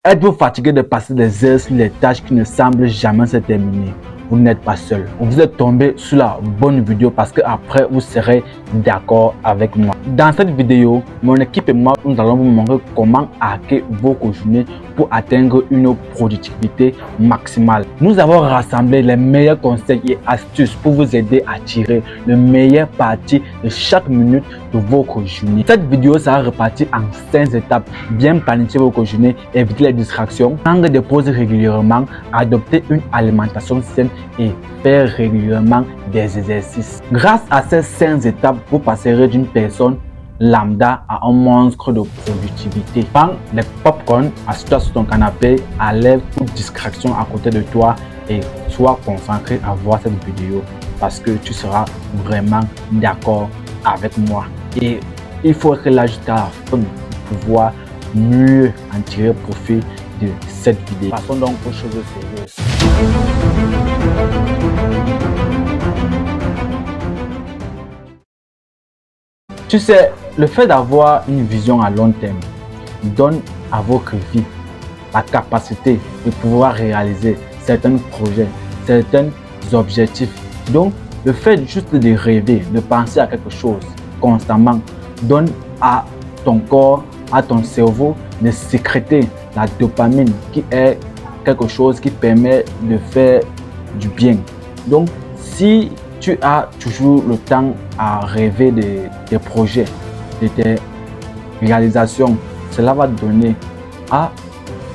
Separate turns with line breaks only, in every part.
Êtes-vous fatigué de passer des heures sur les tâches qui ne semblent jamais se terminer? Vous n'êtes pas seul. Vous êtes tombé sur la bonne vidéo parce que après vous serez d'accord avec moi. Dans cette vidéo, mon équipe et moi, nous allons vous montrer comment hacker vos journées pour atteindre une productivité maximale. Nous avons rassemblé les meilleurs conseils et astuces pour vous aider à tirer le meilleur parti de chaque minute de vos journées. Cette vidéo sera répartie en 5 étapes. Bien planifier vos journées, éviter les distractions, prendre des pauses régulièrement, adopter une alimentation saine et faire régulièrement des exercices. Grâce à ces 5 étapes, vous passerez d'une personne lambda à un monstre de productivité. Prends les popcorn, assieds-toi sur ton canapé, enlève toute distraction à côté de toi et sois concentré à voir cette vidéo parce que tu seras vraiment d'accord avec moi. Et il faut être là jusqu'à la fin pour pouvoir mieux en tirer profit de cette vidéo. Passons donc aux choses sérieuses. Tu sais, le fait d'avoir une vision à long terme donne à votre vie la capacité de pouvoir réaliser certains projets, certains objectifs. Donc, le fait juste de rêver, de penser à quelque chose constamment donne à ton corps, à ton cerveau de sécréter la dopamine qui est quelque chose qui permet de faire du bien. Donc, si tu as toujours le temps à rêver des projets, de tes réalisations, cela va donner à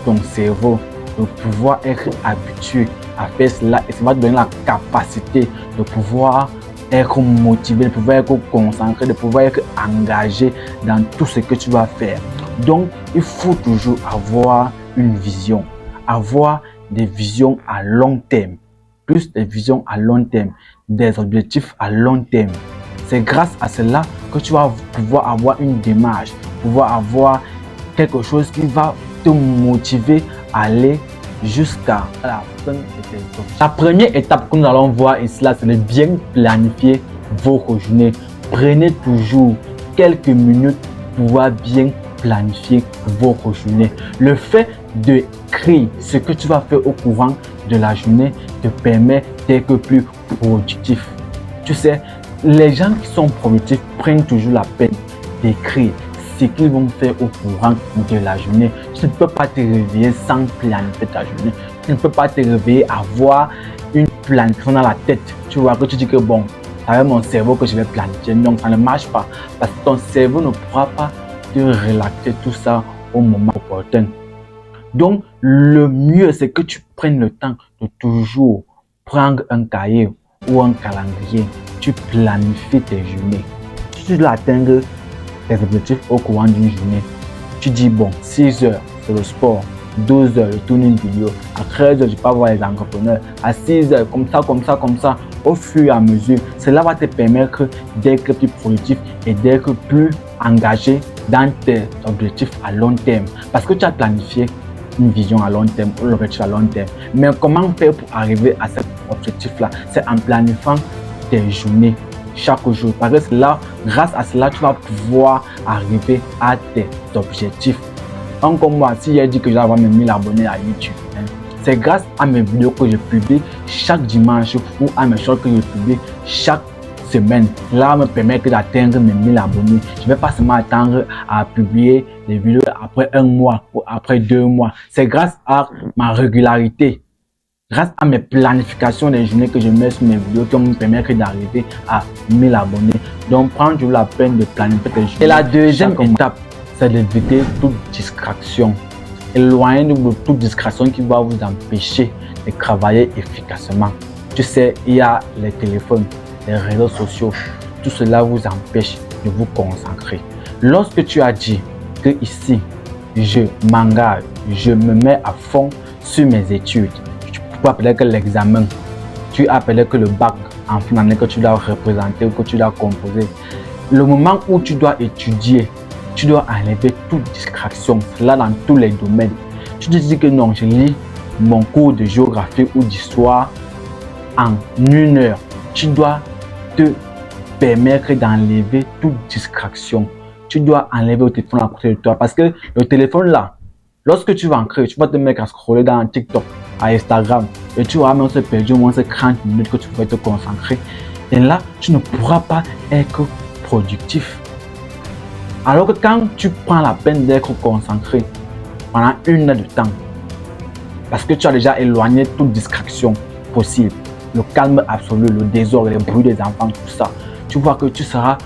ton cerveau de pouvoir être habitué à faire cela et ça va te donner la capacité de pouvoir être motivé, de pouvoir être concentré, de pouvoir être engagé dans tout ce que tu vas faire. Donc, il faut toujours avoir une vision, avoir des visions à long terme, plus des visions à long terme, des objectifs à long terme. C'est grâce à cela que tu vas pouvoir avoir une démarche, pouvoir avoir quelque chose qui va te motiver à aller jusqu'à la fin de tes objectifs. La première étape que nous allons voir ici, c'est de bien planifier vos journées. Prenez toujours quelques minutes pour pouvoir bien planifier vos journées. Le fait d'écrire ce que tu vas faire au courant de la journée te permet d'être plus productif. Tu sais, les gens qui sont productifs prennent toujours la peine d'écrire ce qu'ils vont faire au courant de la journée. Tu ne peux pas te réveiller sans planifier ta journée. Tu ne peux pas te réveiller avoir une planification dans la tête. Tu vois que tu dis que bon, c'est avec mon cerveau que je vais planifier. Donc ça ne marche pas parce que ton cerveau ne pourra pas te relaxer tout ça au moment opportun. Donc le mieux c'est que tu prennes le temps de toujours prendre un cahier ou un calendrier. Tu planifies tes journées. Si tu dois atteindre tes objectifs au courant d'une journée, tu dis bon, 6 heures c'est le sport, 12 heures je tourne une vidéo, à 13 heures je peux voir les entrepreneurs, à 6 heures comme ça, au fur et à mesure, cela va te permettre d'être plus productif et d'être plus engagé dans tes objectifs à long terme parce que tu as planifié une vision à long terme ou l'objectif à long terme. Mais comment faire pour arriver à cet objectif-là? C'est en planifiant tes journées chaque jour. Parce que là, grâce à cela, tu vas pouvoir arriver à tes objectifs. Comme moi, si j'ai dit que j'allais avoir mes 1000 abonnés à YouTube, c'est grâce à mes vidéos que je publie chaque dimanche ou à mes shorts que je publie chaque semaine. Là, me permet d'atteindre mes 1000 abonnés. Je ne vais pas seulement attendre à publier des vidéos après 1 mois ou après 2 mois. C'est grâce à ma régularité, grâce à mes planifications des journées que je mets sur mes vidéos qui me permettent d'arriver à 1000 abonnés. Donc, prendre la peine de planifier tes journées. Et la deuxième étape, c'est d'éviter toute distraction. Éloignez-vous de toute distraction qui va vous empêcher de travailler efficacement. Tu sais, il y a les téléphones, les réseaux sociaux. Tout cela vous empêche de vous concentrer. Lorsque tu as dit que ici, je m'engage, je me mets à fond sur mes études, tu peux appeler que l'examen, tu appelles que le bac en fin d'année que tu dois représenter ou que tu dois composer. Le moment où tu dois étudier, tu dois enlever toute distraction, cela dans tous les domaines. Tu te dis que non, je lis mon cours de géographie ou d'histoire en 1 heure. Tu dois te permettre d'enlever toute distraction. Tu dois enlever le téléphone à côté de toi parce que le téléphone là, Lorsque tu vas en créer, tu vas te mettre à scroller dans TikTok, à Instagram, et tu auras même se perdu au moins ces 30 minutes que tu pourrais te concentrer. Et là, tu ne pourras pas être productif. Alors que quand tu prends la peine d'être concentré pendant 1 heure de temps, parce que tu as déjà éloigné toute distraction possible, le calme absolu, le désordre, les bruits des enfants, tout ça, tu vois que tu seras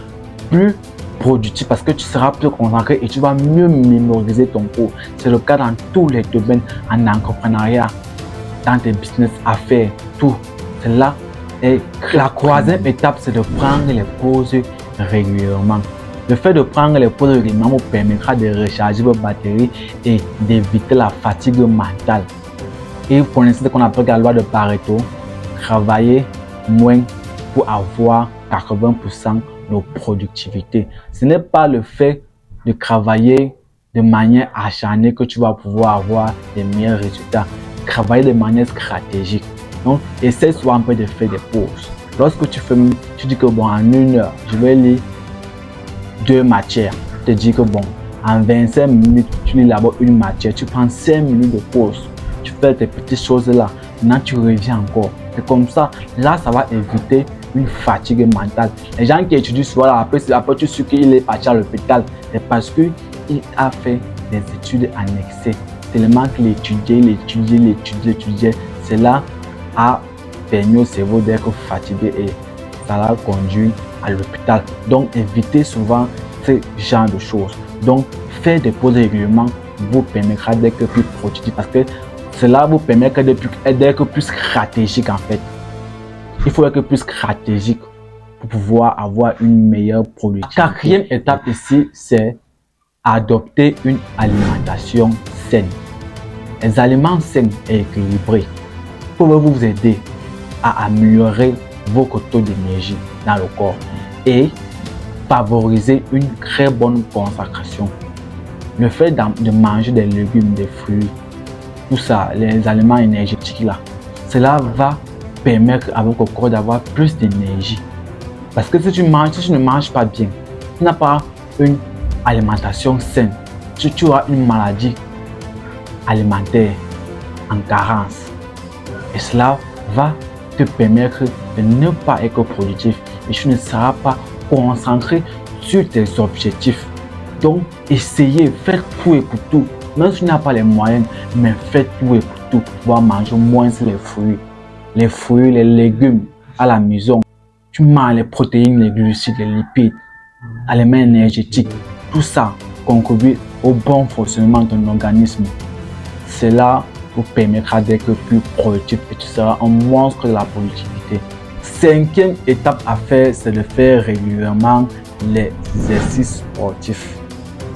plus productif parce que tu seras plus concentré et tu vas mieux mémoriser ton cours. C'est le cas dans tous les domaines, en entrepreneuriat, dans tes business, affaires, tout. C'est là. Et la troisième étape, c'est de prendre les pauses régulièrement. Le fait de prendre les pauses régulièrement vous permettra de recharger vos batteries et d'éviter la fatigue mentale. Et vous connaissez ce qu'on appelle la loi de Pareto, travailler moins pour avoir 80% de productivité. Ce n'est pas le fait de travailler de manière acharnée que tu vas pouvoir avoir des meilleurs résultats. Travailler de manière stratégique. Donc, essaie souvent un peu de faire des pauses. Lorsque tu dis que bon, en 1 heure, je vais lire 2 matières. Tu te dis que bon, en 25 minutes, tu lis d'abord une matière. Tu prends 5 minutes de pause. Tu fais tes petites choses là. Maintenant, tu reviens encore. C'est comme ça. Là, ça va éviter une fatigue mentale. Les gens qui étudient souvent, après tu sais qu'il est parti à l'hôpital. C'est parce qu'il a fait des études annexées. Tellement qu'il étudiait. Cela a permis au cerveau d'être fatigué et ça l'a conduit à l'hôpital. Donc, évitez souvent ce genre de choses. Donc, faire des pauses régulièrement vous permettra d'être plus productif parce que cela vous permet d'être plus stratégique en fait. Il faut être plus stratégique pour pouvoir avoir une meilleure productivité. La quatrième étape ici, c'est adopter une alimentation saine. Les aliments sains et équilibrés peuvent vous aider à améliorer vos taux d'énergie dans le corps et favoriser une très bonne concentration. Le fait de manger des légumes, des fruits, tout ça, les aliments énergétiques là, cela va permettre à votre corps d'avoir plus d'énergie. Parce que si tu ne manges pas bien, tu n'as pas une alimentation saine, tu auras une maladie alimentaire en carence. Et cela va te permettre de ne pas être productif et tu ne seras pas concentré sur tes objectifs. Donc, essayez, faites tout et pour tout. Même si tu n'as pas les moyens, mais faites tout et pour tout pour pouvoir manger moins les fruits, les légumes à la maison. Tu manges les protéines, les glucides, les lipides, les aliments énergétiques. Tout ça contribue au bon fonctionnement de ton organisme. Cela vous permettra d'être plus productif et tu seras un monstre de la productivité. Cinquième étape à faire, c'est de faire régulièrement les exercices sportifs.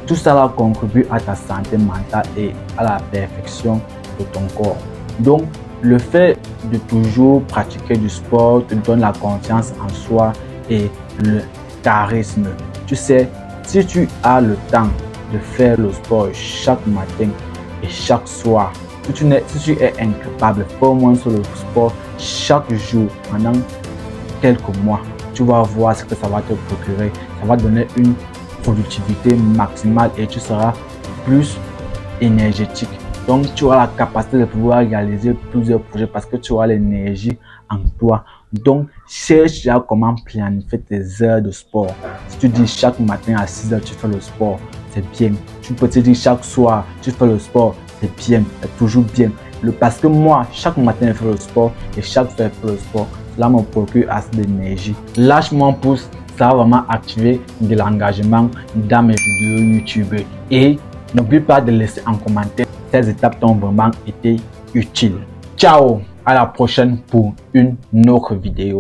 Tout cela contribue à ta santé mentale et à la perfection de ton corps. Donc, le fait de toujours pratiquer du sport te donne la confiance en soi et le charisme. Tu sais, si tu as le temps de faire le sport chaque matin et chaque soir, si tu es incapable, fais au moins sur le sport chaque jour pendant quelques mois. Tu vas voir ce que ça va te procurer. Ça va donner une productivité maximale et tu seras plus énergétique. Donc, tu auras la capacité de pouvoir réaliser plusieurs projets parce que tu auras l'énergie en toi. Donc, cherche à comment planifier tes heures de sport. Si tu dis chaque matin à 6 heures, tu fais le sport, c'est bien. Tu peux te dire chaque soir, tu fais le sport, c'est bien, c'est toujours bien. Parce que moi, chaque matin, je fais le sport et chaque soir, je fais le sport. Cela me procure assez d'énergie. Lâche-moi un pouce, ça va vraiment activer de l'engagement dans mes vidéos YouTube. Et n'oublie pas de laisser en commentaire ces étapes t'ont vraiment été utiles. Ciao, à la prochaine pour une autre vidéo.